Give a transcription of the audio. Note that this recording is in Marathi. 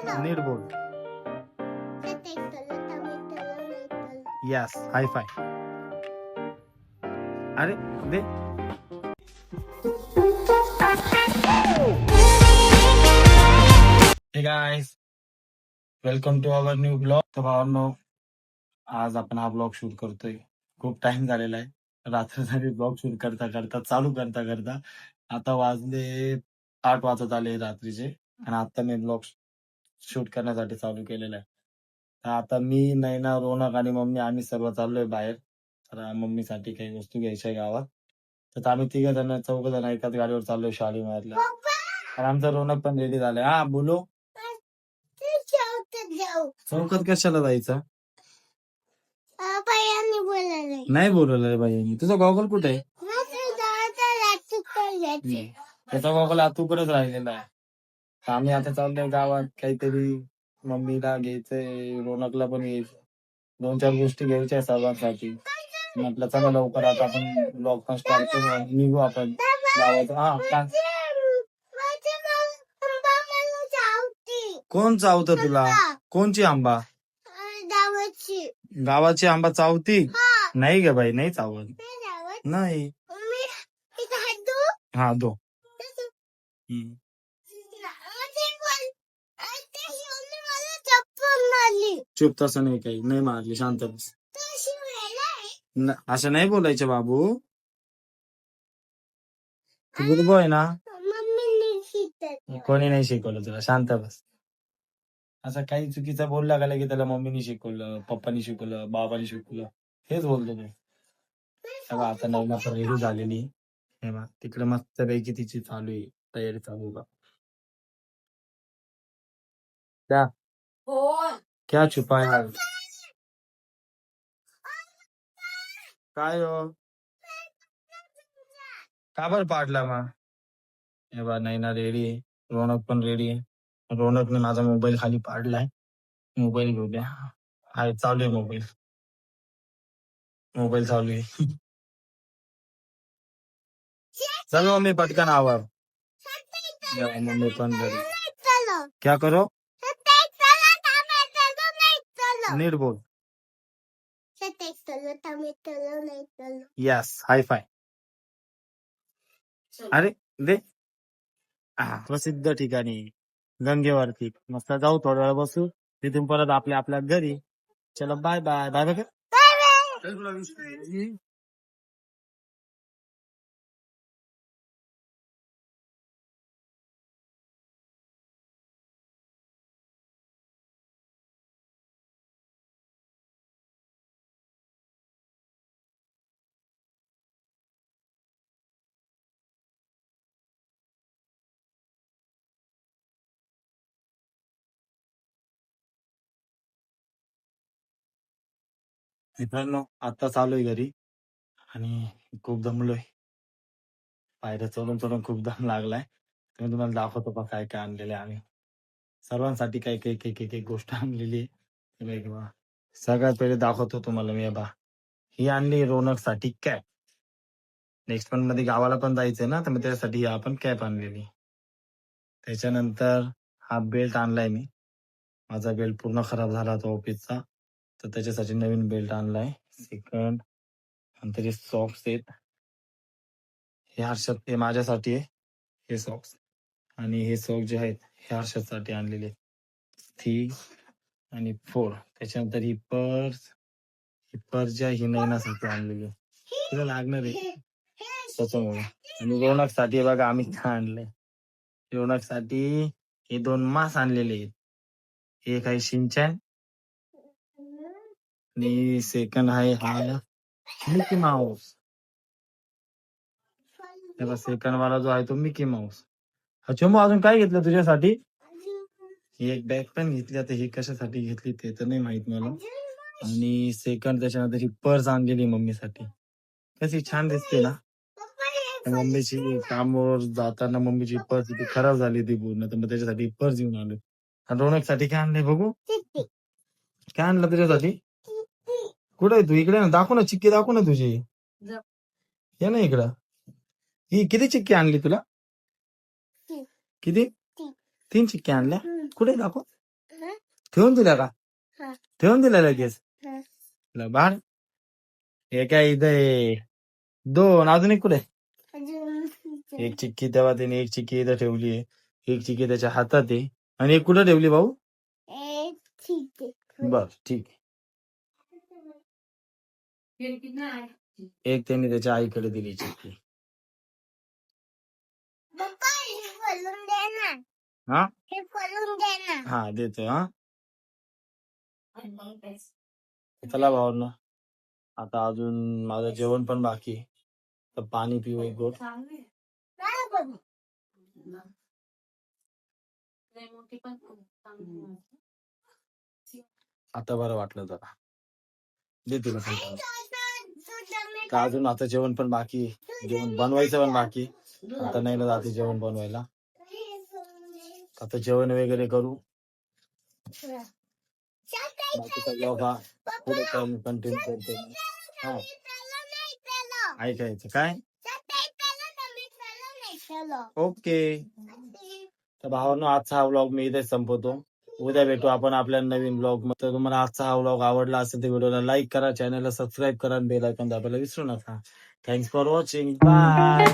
नीट बोल. यस, हाय फाय. अरे दे. Hey guys, welcome to our new blog. तर भावांनो, आज आपण हा ब्लॉग शूट करतोय. खूप टाइम झालेला आहे. रात्र झाली ब्लॉग शूट करता करता, चालू करता करता. आता वाजले 8 वाजत आले रात्रीचे आणि आता मी ब्लॉग शूट करण्यासाठी चालू केलेला आहे. तर आता मी, नैना, रोनक आणि मम्मी आम्ही सर्व चाललोय बाहेर. तर मम्मीसाठी काही वस्तू घ्यायच्या आहे गावात. तर आम्ही 3 जण एकाच गाडीवर चाललोय शालीमारला. आणि आमचा रोनक पण रेडी झालाय. हा बोलो. चौकात कशाला जायचं? नाही बोलवलं बाई. तुझा गॉगल कुठे आहे? त्याचा गॉगल आतूकडेच राहिलेला आहे. आम्ही आता चाललोय गावात. काहीतरी मम्मीला घ्यायचंय, रोनकला पण घ्यायचं. 2-4 गोष्टी घ्यायच्या सर्वांसाठी. म्हटलं चला लवकर आता आपण ब्लॉग पण स्टार्ट करू आणि निघू आपण गावात. हा का? कोण चावतं तुला? कोणची आंबा? गावाची आंबा चावती? नाही ग बाई, नाही चावत. नाही. हा दो. चुप, तसं नाही काही नाही मारली. शांत बस. असं नाही बोलायचं बाबू. तू गुड बॉय ना? कोणी नाही शिकवलं तुला. शांत बस. असं काही चुकीचं बोलला गेला की त्याला मम्मीनी शिकवलं, पप्पानी शिकवलं, बाबांनी शिकवलं, हेच बोलतो मी. तेव्हा आता नवना पण रेडी झालेली. हे बघ तिकडे मस्त पैकी तिची चालू आहे, तयारी चालू आहे. क्या क्या छुपाया? काय हो? का बरं पाडला मग? हे बघ नैना रेडी आहे, रोनक पण रेडी आहे. रोनकने माझा मोबाईल खाली पाडलाय. मोबाईल घेऊ द्या. हाय, चालू आहे मोबाईल. मोबाईल चालू आहे. चल मम्मी पटकन आवर. मम्मी पण रेडी. क्या करो? नीट बोल. यस, हाय फाय. अरे दे. प्रसिद्ध ठिकाणी गंगेवरती मस्त जाऊ, थोडा वेळ बसू, तिथून परत आपल्या आपल्या घरी. चलो बाय बाय. Bye bye. मित्रांनो, आता चालू आहे घरी आणि खूप दमलोय. पायऱ्या चढून चढून खूप दम लागलाय. मी तुम्हाला दाखवतो बा काय काय आणलेलं आहे आम्ही. सर्वांसाठी काही काही काही काही काही गोष्ट आणलेली आहे. हे बघ बा. सगळ्यात पहिले दाखवतो तुम्हाला मी. बा ही आणली रोनकसाठी कॅप. नेक्स्ट मंथ मध्ये गावाला पण जायचंय ना, तर मग त्यासाठी ही आपण कॅप आणलेली. त्याच्यानंतर हा बेल्ट आणलाय मी. माझा बेल्ट पूर्ण खराब झाला होता ऑफिसचा, तर त्याच्यासाठी नवीन बेल्ट आणलाय. सेकंड, नंतर हे सॉक्स आहेत. हे हर्षद, हे माझ्यासाठी आहे हे सॉक्स. आणि हे सॉक्स जे आहेत हे हर्षदसाठी आणलेले. 3 आणि 4. त्याच्यानंतर ही पर्स. ही पर्स जी आहे ही नैनासाठी आणलेली. तिला लागणार आहे त्याच्यामुळे. आणि रोनकसाठी बघा आम्ही काय आणलंय. रोनकसाठी हे 2 मास आणलेले आहेत. एक आहे शिनचॅन आणि सेकंड आहे हा मिकी माऊस. तेव्हा सेकंड वाला जो आहे तो मिकी माऊस. अच्छा, मग अजून काय घेतलं तुझ्यासाठी? ही एक बॅग पण घेतली. आता ही कशासाठी घेतली ते तर नाही माहित मला. आणि सेकंड त्याच्यानंतर ही पर्स आणलेली मम्मीसाठी. कशी छान दिसते ना. मम्मीची कामावर जाताना मम्मीची पर्स ती खराब झाली ती पूर्ण, तर मग त्याच्यासाठी पर्स घेऊन आलो. आणि रोनकसाठी काय आणलंय बघू. काय आणलं तुझ्यासाठी? कुठे आहे तू? इकडे ना, दाखव ना चिक्की, दाखव ना तुझी. ये ना इकडं. ही किती चिक्की आणली तुला? किती? 3 चिक्की आणल्या. कुठे दाखव. ठेवून दिल्या का? हा. ठेवून दिल्या लगेच? हा. बाळ हे काय इथं आहे. दोन अजून एक कुठे? अजून एक चिक्की तेव्हा त्याने एक चिक्की इथं ठेवली आहे, एक चिक्की त्याच्या हातात आहे आणि एक कुठं ठेवली भाऊ? एक ठीक आहे. बर ठीक आहे. एक त्यांनी त्याच्या आईकडे दिली चिक्की. पप्पा हे खोलून दे ना. हा हे खोलून दे ना. हा देतो हा. चला भावांनो, आता अजून माझं जेवण पण बाकी आहे, तर पाणी पिऊ एक गोट. काय बघू? आता बरं वाटलं जरा. दे तुला पण पाणी. का अजून आता जेवण पण बाकी आहे, जेवण बनवायचं पण बाकी आहे. आता नाही ना जाते जेवण बनवायला, आता जेवण वगैरे करू. बाकीचा ब्लॉग हा पुढे कंटिन्यू करतो. हा ऐकायचं काय? ओके. तर भावांनो, आजचा हा व्लॉग मी इथेच संपवतो. उद्या भेटू आपण आपल्या नवीन ब्लॉग मध्ये. तुम्हाला आजचा हा व्लॉग आवडला असेल तर व्हिडिओला लाईक करा, चॅनलला सबस्क्राईब करा आणि बेल आयकॉन दाबायला विसरू नका. Thanks for watching. बाय.